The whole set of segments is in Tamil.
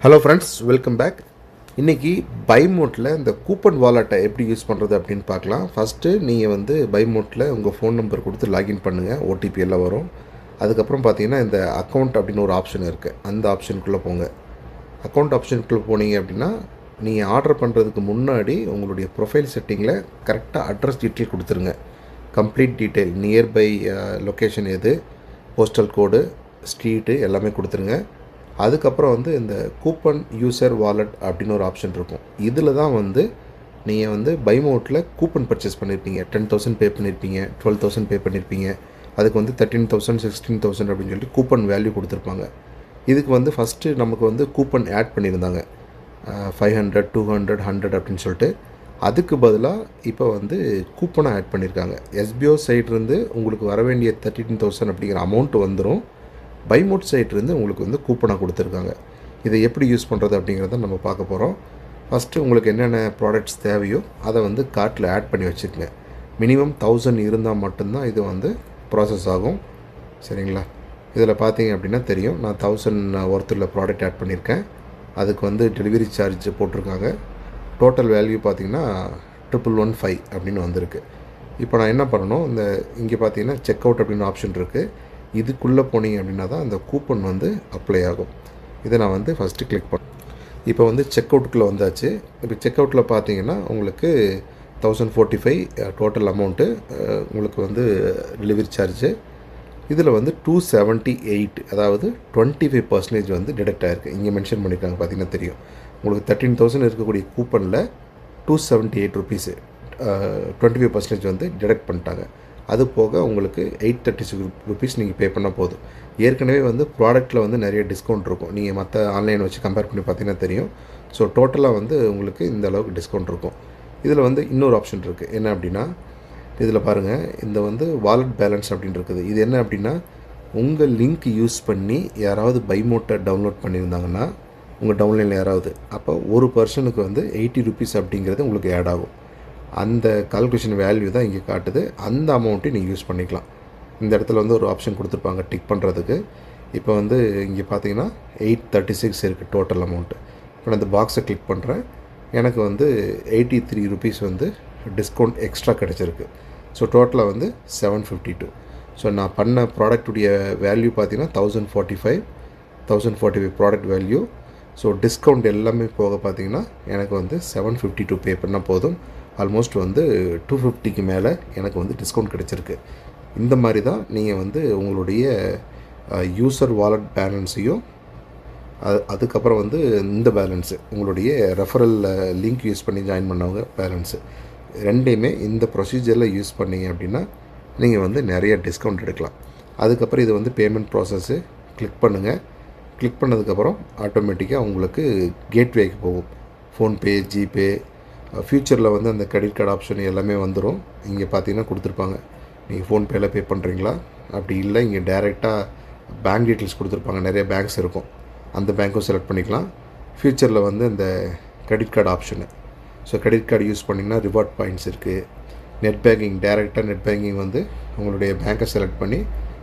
Hello friends, welcome back. இன்றைக்கி பைமோட்டில் இந்த கூப்பன் வாலெட்டை எப்படி யூஸ் பண்ணுறது அப்படின்னு பார்க்கலாம். ஃபஸ்ட்டு நீங்கள் வந்து பைமோட்டில் உங்கள் ஃபோன் நம்பர் கொடுத்து லாகின் பண்ணுங்கள். ஓடிபி எல்லாம் வரும். அதுக்கப்புறம் பார்த்தீங்கன்னா இந்த அக்கௌண்ட் அப்படின்னு ஒரு ஆப்ஷன் இருக்குது. அந்த ஆப்ஷனுக்குள்ளே போங்க. அக்கௌண்ட் ஆப்ஷனுக்குள்ளே போனீங்க அப்படின்னா நீங்கள் ஆர்டர் பண்ணுறதுக்கு முன்னாடி உங்களுடைய ப்ரொஃபைல் செட்டிங்கில் கரெக்டாக அட்ரஸ் டீட்டெயில் கொடுத்துருங்க. கம்ப்ளீட் டீட்டெயில், நியர்பை லொக்கேஷன் எது, போஸ்டல் கோடு, ஸ்ட்ரீட்டு எல்லாமே கொடுத்துருங்க. அதுக்கப்புறம் வந்து இந்த கூப்பன் யூசர் வாலெட் அப்படின்னு ஒரு ஆப்ஷன் இருக்கும். இதில் தான் வந்து நீங்கள் வந்து பைமோட்டில் கூப்பன் பர்ச்சேஸ் பண்ணியிருப்பீங்க. 10,000 பே பண்ணியிருப்பீங்க, 12,000 பே பண்ணியிருப்பீங்க. அதுக்கு வந்து 13,000 16,000 அப்படின்னு சொல்லிட்டு கூப்பன் வேல்யூ கொடுத்துருப்பாங்க. இதுக்கு வந்து ஃபஸ்ட்டு நமக்கு வந்து கூப்பன் ஆட் பண்ணியிருந்தாங்க, 500 200 100 அப்படின்னு சொல்லிட்டு. அதுக்கு பதிலாக இப்போ வந்து கூப்பனை ஆட் பண்ணியிருக்காங்க. எஸ்பிஓ சைட்லேருந்து உங்களுக்கு வர வேண்டிய 13,000 அப்படிங்கிற அமௌண்ட் வந்துடும். பைமோட் சைட்லேருந்து உங்களுக்கு வந்து கூப்பனாக கொடுத்துருக்காங்க. இதை எப்படி யூஸ் பண்ணுறது அப்படிங்கிறத நம்ம பார்க்க போகிறோம். ஃபஸ்ட்டு உங்களுக்கு என்னென்ன ப்ராடக்ட்ஸ் தேவையோ அதை வந்து கார்ட்டில் ஆட் பண்ணி வச்சுக்கோங்க. மினிமம் 1000 இருந்தால் மட்டும்தான் இது வந்து ப்ராசஸ் ஆகும். சரிங்களா? இதில் பார்த்தீங்க அப்படின்னா தெரியும், நான் 1000 ஒர்த்தில் ப்ராடக்ட் ஆட் பண்ணியிருக்கேன். அதுக்கு வந்து டெலிவரி சார்ஜ் போட்டிருக்காங்க. டோட்டல் வேல்யூ பார்த்திங்கன்னா 1115 அப்படின்னு வந்திருக்கு. இப்போ நான் என்ன பண்ணணும், இந்த இங்கே பார்த்தீங்கன்னா செக் அவுட் அப்படின்னு ஆப்ஷன் இருக்குது. இதுக்குள்ளே போனீங்க அப்படின்னா தான் அந்த கூப்பன் வந்து அப்ளை ஆகும். இதை நான் வந்து ஃபஸ்ட்டு கிளிக் பண்ணேன். இப்போ வந்து செக் அவுட்டுக்குள்ளே வந்தாச்சு. இப்போ செக் அவுட்டில் பார்த்தீங்கன்னா உங்களுக்கு 1045 டோட்டல் அமௌண்ட்டு, உங்களுக்கு வந்து டெலிவரி சார்ஜு. இதில் வந்து 278, அதாவது 25% வந்து டிடெக்ட் ஆகிருக்கு. இங்கே மென்ஷன் பண்ணியிருக்காங்க, பார்த்தீங்கன்னா தெரியும். உங்களுக்கு 13,000 இருக்கக்கூடிய கூப்பனில் 278 ருபீஸு 25% வந்து டிடெக்ட் பண்ணிட்டாங்க. அது போக உங்களுக்கு 836 ருபீஸ் நீங்கள் பே பண்ணால் போதும். ஏற்கனவே வந்து ப்ராடக்ட்டில் வந்து நிறைய டிஸ்கவுண்ட் இருக்கும். நீங்கள் மற்ற ஆன்லைன் வச்சு கம்பேர் பண்ணி பார்த்தீங்கன்னா தெரியும். ஸோ டோட்டலாக வந்து உங்களுக்கு இந்த அளவுக்கு டிஸ்கவுண்ட் இருக்கும். இதில் வந்து இன்னொரு ஆப்ஷன் இருக்குது. என்ன அப்படின்னா, இதில் பாருங்கள், இந்த வந்து வாலெட் பேலன்ஸ் அப்படின்னு இருக்குது. இது என்ன அப்படின்னா, உங்கள் லிங்க் யூஸ் பண்ணி யாராவது பைமோட்டை டவுன்லோட் பண்ணியிருந்தாங்கன்னா, உங்கள் டவுன்லைனில் யாராவது, அப்போ ஒரு பர்சனுக்கு வந்து 80 ருபீஸ் அப்படிங்கிறது உங்களுக்கு ஆட் ஆகும். அந்த கால்குலேஷன் வேல்யூ தான் இங்கே காட்டுது. அந்த அமௌண்ட்டையும் நீங்கள் யூஸ் பண்ணிக்கலாம். இந்த இடத்துல வந்து ஒரு ஆப்ஷன் கொடுத்துருப்பாங்க டிக் பண்ணுறதுக்கு. இப்போ வந்து இங்கே பார்த்தீங்கன்னா 836 இருக்குது டோட்டல் அமௌண்ட்டு. இப்போ நான் இந்த பாக்ஸை கிளிக் பண்ணுறேன். எனக்கு வந்து 83 ருபீஸ் வந்து டிஸ்கவுண்ட் எக்ஸ்ட்ரா கிடச்சிருக்கு. ஸோ டோட்டலாக வந்து 752. ஸோ நான் பண்ண ப்ராடக்டுடைய வேல்யூ பார்த்தீங்கன்னா 1045 ப்ராடக்ட் வேல்யூ. ஸோ டிஸ்கவுண்ட் எல்லாமே போக பார்த்தீங்கன்னா எனக்கு வந்து 752 பே பண்ணால் போதும். ஆல்மோஸ்ட் வந்து 250க்கு மேலே எனக்கு வந்து டிஸ்கவுண்ட் கிடச்சிருக்கு. இந்த மாதிரி தான் நீங்கள் வந்து உங்களுடைய யூசர் வாலெட் பேலன்ஸையும் அதுக்கப்புறம் வந்து இந்த பேலன்ஸு உங்களுடைய ரெஃபரல் லிங்க் யூஸ் பண்ணி ஜாயின் பண்ணவங்க பேலன்ஸு ரெண்டையுமே இந்த ப்ரொசீஜரில் யூஸ் பண்ணிங்க அப்படின்னா நீங்கள் வந்து நிறைய டிஸ்கவுண்ட் எடுக்கலாம். அதுக்கப்புறம் இது வந்து பேமெண்ட் ப்ராசஸ்ஸு கிளிக் பண்ணுங்கள். கிளிக் பண்ணதுக்கப்புறம் ஆட்டோமேட்டிக்காக உங்களுக்கு கேட்வேக்கு போகும். ஃபோன்பே, ஜிபே, ஃப்யூச்சரில் வந்து அந்த கிரெடிட் கார்டு ஆப்ஷன் எல்லாமே வந்துடும். இங்கே பார்த்தீங்கன்னா கொடுத்துருப்பாங்க, நீங்கள் ஃபோன்பேயில் பே பண்ணுறீங்களா, அப்படி இல்லை இங்கே டைரெக்டாக பேங்க் டீட்டெயில்ஸ் கொடுத்துருப்பாங்க. நிறைய பேங்க்ஸ் இருக்கும், அந்த பேங்க்கும் செலக்ட் பண்ணிக்கலாம். ஃப்யூச்சரில் வந்து இந்த credit card option, so credit card use பண்ணிங்கன்னா ரிவார்ட் பாயிண்ட்ஸ் இருக்குது. நெட் பேங்கிங், டைரெக்டாக நெட் பேங்கிங் வந்து உங்களுடைய பேங்க்கை செலக்ட் பண்ணி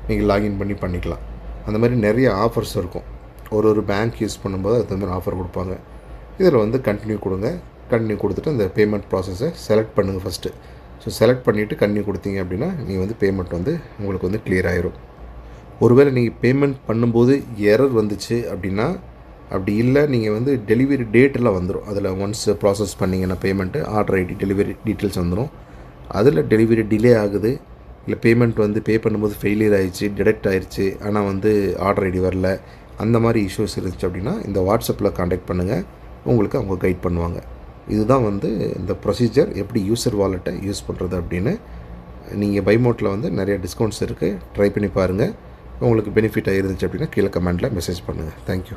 நீங்கள் லாகின் பண்ணி பண்ணிக்கலாம். அந்த மாதிரி நிறைய ஆஃபர்ஸ் இருக்கும். ஒரு பேங்க் யூஸ் பண்ணும்போது அது மாதிரி ஆஃபர் கொடுப்பாங்க. இதில் வந்து கண்டினியூ கொடுங்க. கண்டினியூ கொடுத்துட்டு அந்த பேமெண்ட் ப்ராசஸை செலக்ட் பண்ணுங்கள் ஃபஸ்ட்டு. ஸோ செலக்ட் பண்ணிவிட்டு கண்டினியூ கொடுத்தீங்க அப்படின்னா நீங்கள் வந்து பேமெண்ட் வந்து உங்களுக்கு வந்து கிளியர் ஆயிரும். ஒருவேளை நீங்கள் பேமெண்ட் பண்ணும்போது எரர் வந்துச்சு அப்படின்னா, அப்படி இல்லை நீங்கள் வந்து டெலிவரி டேட்டெல்லாம் வந்துடும். அதில் ஒன்ஸ் ப்ராசஸ் பண்ணிங்கன்னா payment order ID delivery details வந்துடும். அதில் டெலிவரி டிலே ஆகுது, இல்லை பேமெண்ட் வந்து பே பண்ணும்போது ஃபெயிலியர் ஆகிடுச்சு, டிடெக்ட் ஆகிடுச்சு, ஆனால் வந்து ஆர்டர் ஐடி வரல, அந்த மாதிரி இஷ்யூஸ் இருந்துச்சு அப்படின்னா இந்த வாட்ஸ்அப்பில் கான்டாக்ட் பண்ணுங்கள். உங்களுக்கு அவங்க கைட் பண்ணுவாங்க. இதுதான் வந்து இந்த ப்ரொசீஜர், எப்படி யூசர் வாலெட்டை யூஸ் பண்ணுறது அப்படின்னு. நீங்கள் பைமோட்டில் வந்து நிறைய டிஸ்கவுண்ட்ஸ் இருக்குது, ட்ரை பண்ணி பாருங்கள். உங்களுக்கு பெனிஃபிட் ஆகிருந்துச்சு அப்படின்னா கீழே கமெண்ட்டில் மெசேஜ் பண்ணுங்கள். தேங்க்யூ.